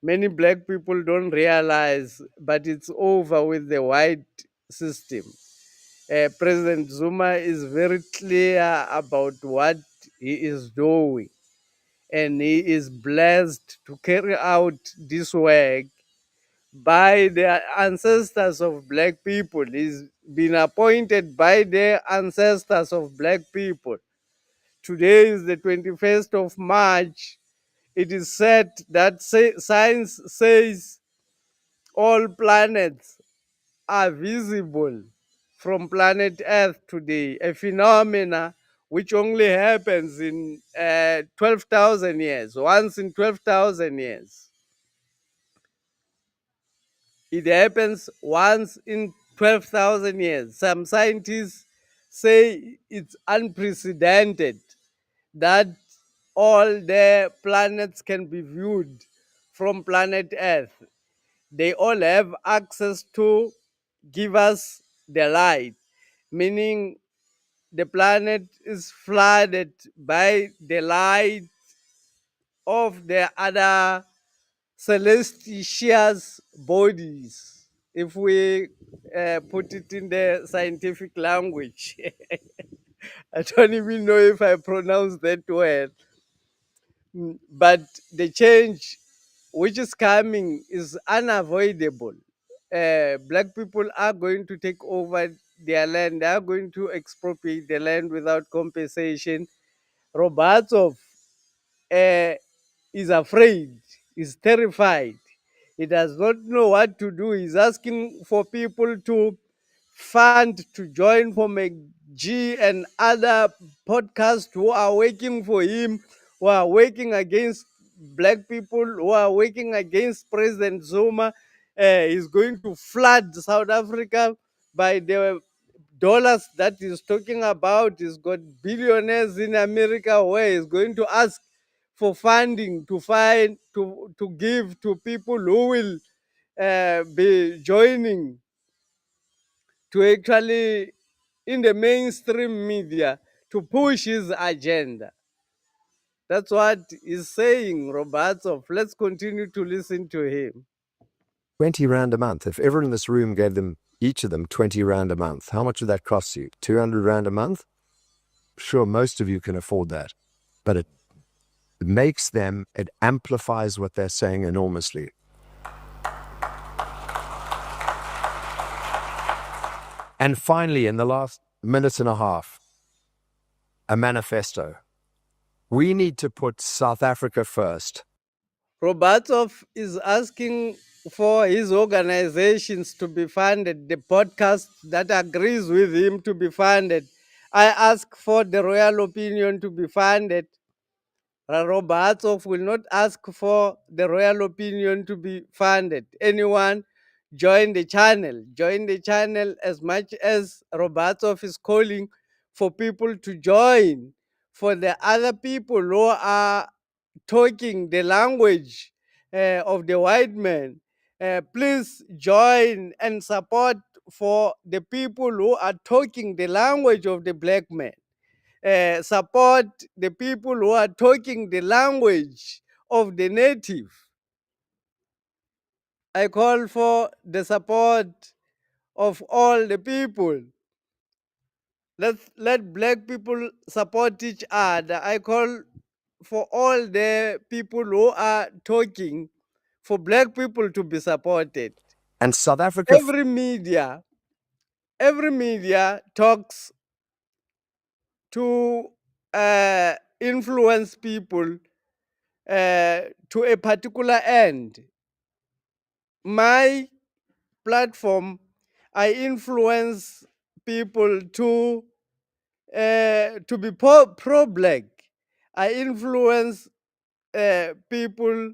Many black people don't realize, but it's over with the white system. President Zuma is very clear about what he is doing, and he is blessed to carry out this work by the ancestors of black people. He's been appointed by the ancestors of black people. Today is the 21st of March. It is said that science says all planets are visible from planet Earth today, a phenomena which only happens in 12,000 years, once in 12,000 years. It happens once in 12,000 years. Some scientists say it's unprecedented that all the planets can be viewed from planet Earth. They all have access to give us the light, meaning the planet is flooded by the light of the other celestial bodies, if we put it in the scientific language. I don't even know if I pronounced that well. But the change which is coming is unavoidable. Black people are going to take over their land, they are going to expropriate the land without compensation. Robertsov uh, is afraid, is terrified. He does not know what to do. He's asking for people to fund to join for McG and other podcasts who are working for him, who are working against black people, who are working against President Zuma. He's going to flood South Africa by the dollars that he's talking about. He's got billionaires in America where he's going to ask for funding to give to people who will be joining to actually in the mainstream media to push his agenda. That's what he's saying, Robertsov. Let's continue to listen to him. 20 Rand a month. If everyone in this room gave them, each of them, 20 Rand a month, how much would that cost you? 200 Rand a month? Sure, most of you can afford that. But it makes them, it amplifies what they're saying enormously. And finally, in the last minute and a half, a manifesto. We need to put South Africa first. Robertsov is asking for his organizations to be funded, the podcast that agrees with him to be funded. I ask for the royal opinion to be funded. Robertsov will not ask for the royal opinion to be funded. Anyone join the channel. Join the channel as much as Robertsov is calling for people to join. For the other people who are talking the language of the white man, please join and support for the people who are talking the language of the black man. Support the people who are talking the language of the native. I call for the support of all the people. Let black people support each other. I call for all the people who are talking for black people to be supported. And South Africa... Every media talks to influence people to a particular end. My platform, I influence people to be pro-black. I influence people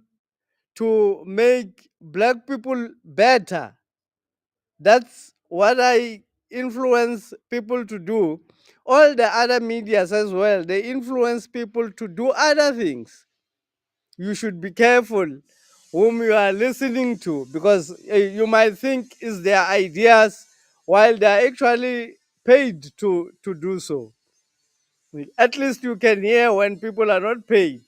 to make black people better. That's what I influence people to do. All the other medias as well, they influence people to do other things. You should be careful whom you are listening to, because you might think is their ideas while they are actually paid to do so. At least you can hear when people are not paid.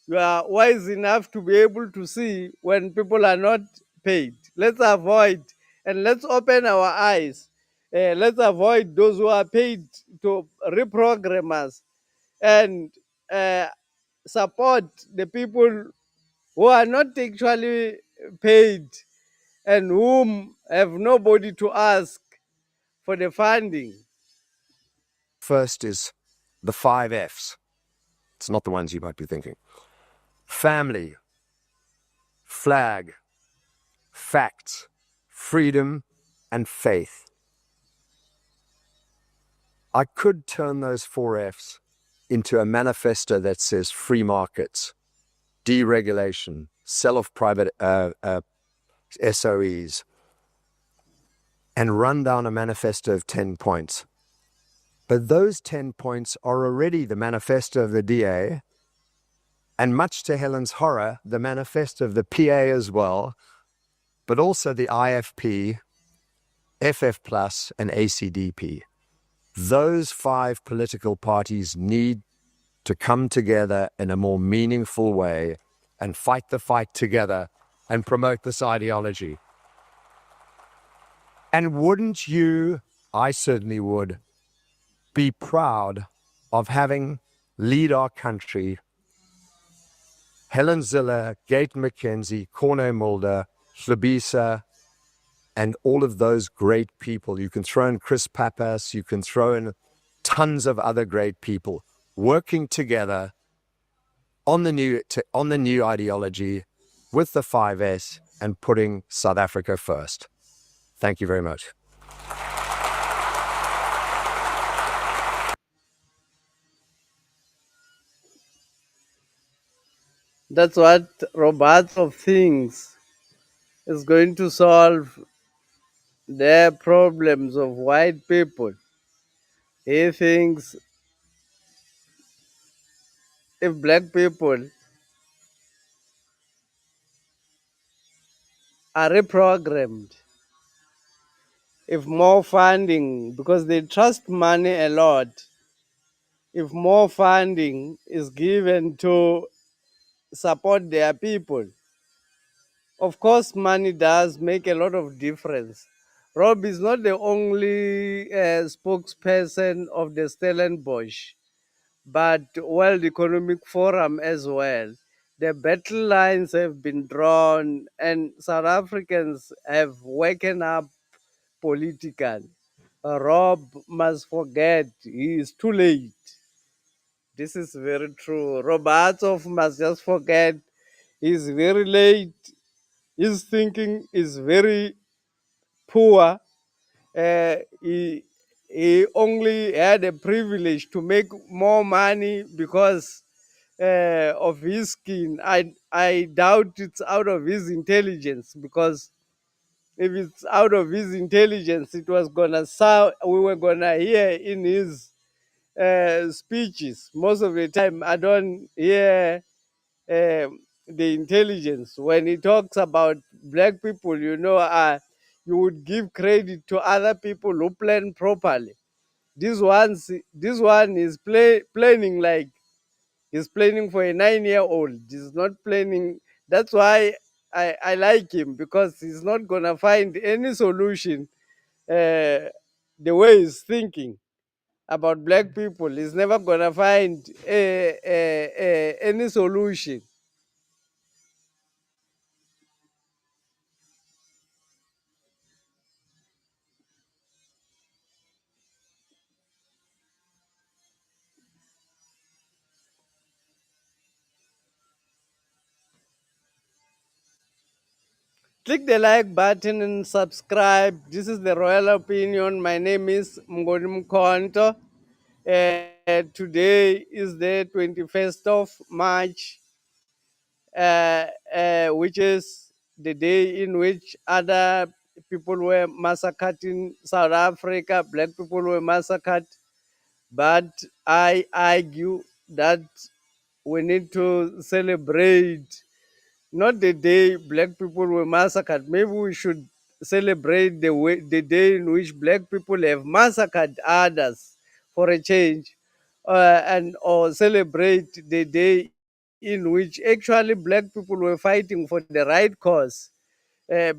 You are wise enough to be able to see when people are not paid. Let's avoid and let's open our eyes. Let's avoid those who are paid to reprogram us, and uh, support the people who are not actually paid and whom have nobody to ask for the funding. First is the 5 F's. It's not the ones you might be thinking. Family, flag, facts, freedom, and faith. I could turn those 4 F's into a manifesto that says free markets, deregulation, sell off private SOEs, and run down a manifesto of 10 points. But those 10 points are already the manifesto of the DA, and much to Helen's horror, the manifesto of the PA as well, but also the IFP, FF Plus, and ACDP. Those 5 political parties need to come together in a more meaningful way and fight the fight together and promote this ideology. And wouldn't you, I certainly would, be proud of having lead our country Helen Zille, Gate McKenzie, Corné Mulder, Hlobisa, and all of those great people. You can throw in Chris Pappas, you can throw in tons of other great people working together on the new ideology with the 5S and putting South Africa first. Thank you very much. That's what Roberts of thinks is going to solve their problems of white people. He thinks if black people are reprogrammed, if more funding, because they trust money a lot, if more funding is given to support their people, of course, money does make a lot of difference. Rob is not the only spokesperson of the Stellenbosch, but World Economic Forum as well. The battle lines have been drawn, and South Africans have woken up politically. Rob must forget he is too late. This is very true. Robertov must just forget he's very late. His thinking is very poor. He only had a privilege to make more money because of his skin. I doubt it's out of his intelligence, because if it's out of his intelligence, it was gonna sound, we were gonna hear in his speeches. Most of the time, I don't hear the intelligence when he talks about black people. You would give credit to other people who plan properly. This one is planning like he's planning for a 9-year-old. He's not planning. That's why I like him, because he's not gonna find any solution. The way he's thinking about black people, he's never gonna find any solution. Click the like button and subscribe. This is the Royal Opinion. My name is Mngoni Mkhonto. Today is the 21st of March, which is the day in which other people were massacred in South Africa. Black people were massacred. But I argue that we need to celebrate not the day black people were massacred. Maybe we should celebrate the day in which black people have massacred others for a change, and or celebrate the day in which actually black people were fighting for the right cause,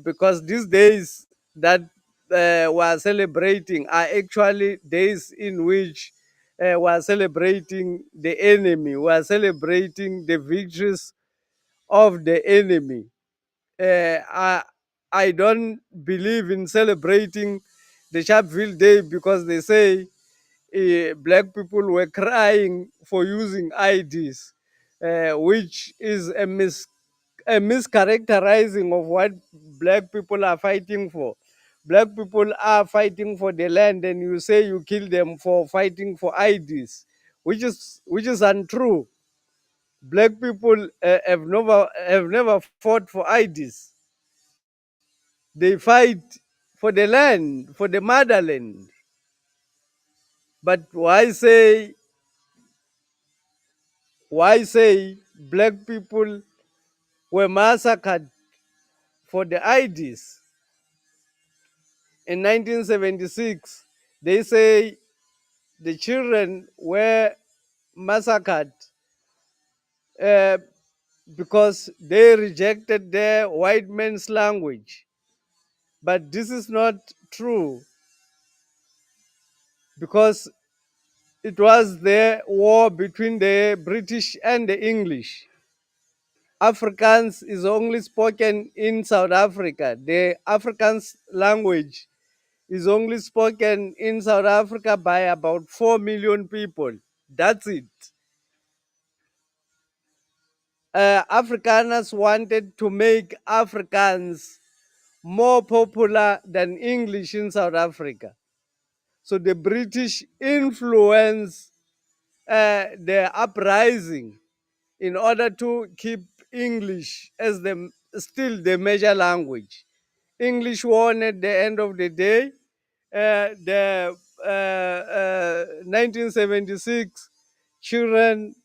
because these days that we are celebrating are actually days in which we are celebrating the enemy, we are celebrating the victories of the enemy. I don't believe in celebrating the Sharpeville Day because they say black people were crying for using IDs, which is a mischaracterizing of what black people are fighting for. Black people are fighting for the land, and you say you kill them for fighting for IDs, which is untrue. Black people have never fought for IDs. They fight for the land, for the motherland. But why say black people were massacred for the IDs? In 1976, they say the children were massacred uh, because they rejected their white man's language. But this is not true, because it was the war between the British and the English. Afrikaans is only spoken in South Africa. The Afrikaans language is only spoken in South Africa by about 4 million people. That's it. Afrikaners wanted to make Afrikaans more popular than English in South Africa. So the British influenced the uprising in order to keep English as still the major language. English won at the end of the day. The 1976 children,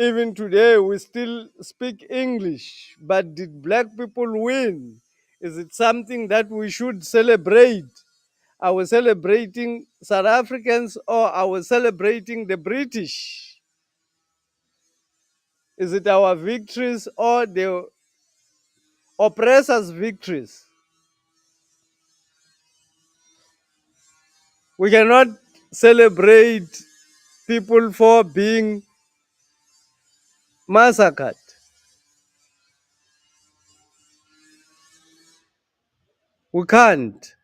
even today, we still speak English. But did black people win? Is it something that we should celebrate? Are we celebrating South Africans, or are we celebrating the British? Is it our victories or the oppressors' victories? We cannot celebrate people for being massacred. We can't.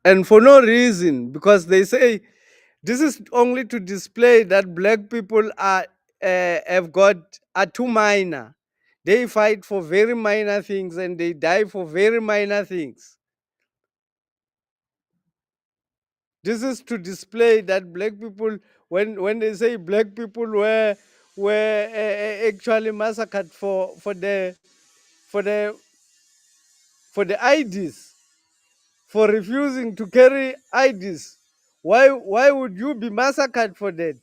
And for no reason, because they say this is only to display that black people are too minor. They fight for very minor things and they die for very minor things. This is to display that black people, when they say black people were actually massacred for the for the IDs, for refusing to carry IDs. Why would you be massacred for that?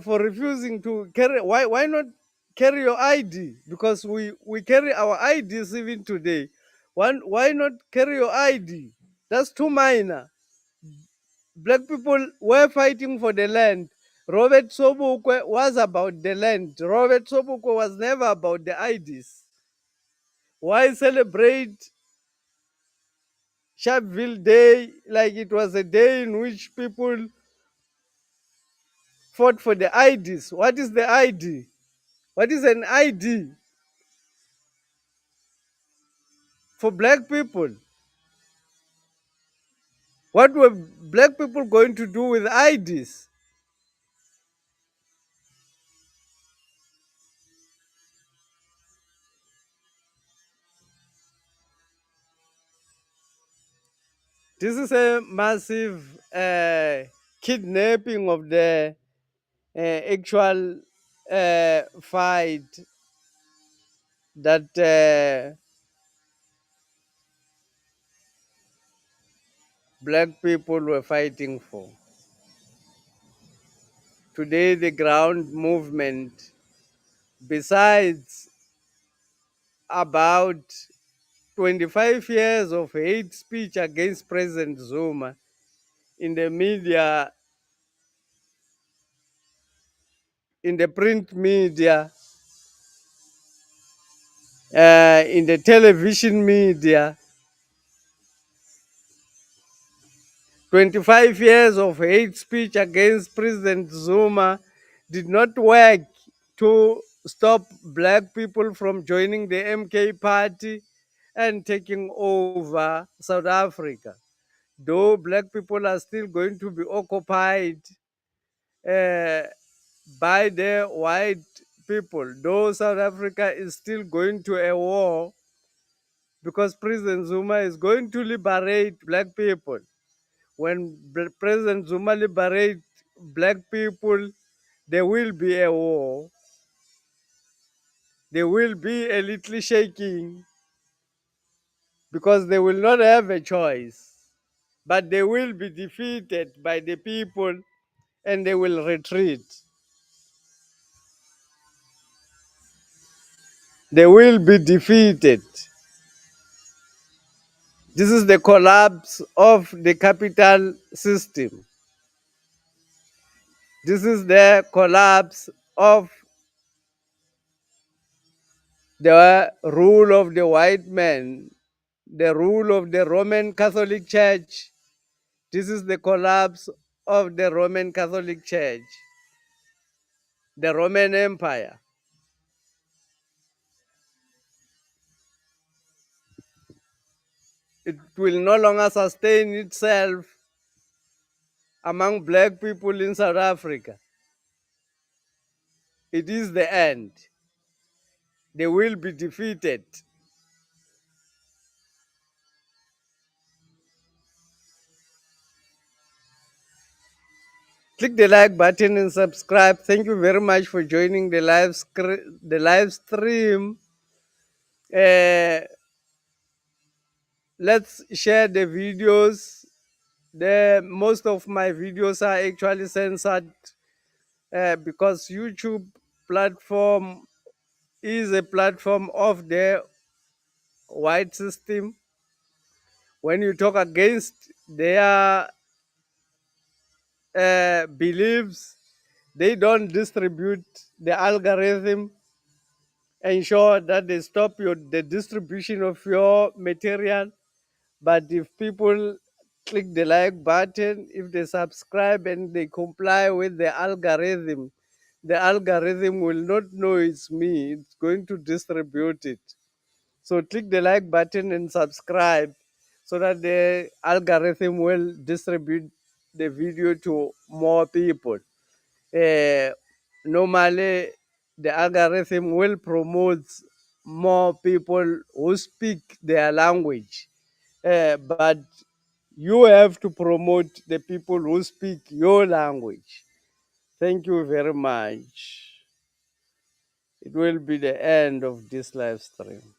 For refusing to carry, why not carry your ID? Because we carry our IDs even today. Why not carry your ID? That's too minor. Black people were fighting for the land. Robert Sobukwe was about the land. Robert Sobukwe was never about the IDs. Why celebrate Sharpeville Day like it was a day in which people fought for the IDs? What is the ID? What is an ID for black people? What were black people going to do with IDs? This is a massive kidnapping of the actual fight that black people were fighting for. Today, the ground movement, besides about 25 years of hate speech against President Zuma in the media, in the print media, in the television media, 25 years of hate speech against President Zuma did not work to stop black people from joining the MK party and taking over South Africa. Though black people are still going to be occupied uh, by the white people, though South Africa is still going to a war because President Zuma is going to liberate black people. When President Zuma liberates black people, there will be a war. There will be a little shaking because they will not have a choice. But they will be defeated by the people and they will retreat. They will be defeated. This is the collapse of the capital system. This is the collapse of the rule of the white man, the rule of the Roman Catholic Church. This is the collapse of the Roman Catholic Church, the Roman Empire. It will no longer sustain itself among black people in South Africa. It is the end. They will be defeated. Click the like button and subscribe. Thank you very much for joining the live stream. Let's share the videos. Most of my videos are actually censored because YouTube platform is a platform of the white system. When you talk against their beliefs, they don't distribute the algorithm, ensure that they stop the distribution of your material. But if people click the like button, if they subscribe and they comply with the algorithm will not know it's me. It's going to distribute it. So click the like button and subscribe so that the algorithm will distribute the video to more people. Normally, the algorithm will promote more people who speak their language. But you have to promote the people who speak your language. Thank you very much. It will be the end of this live stream.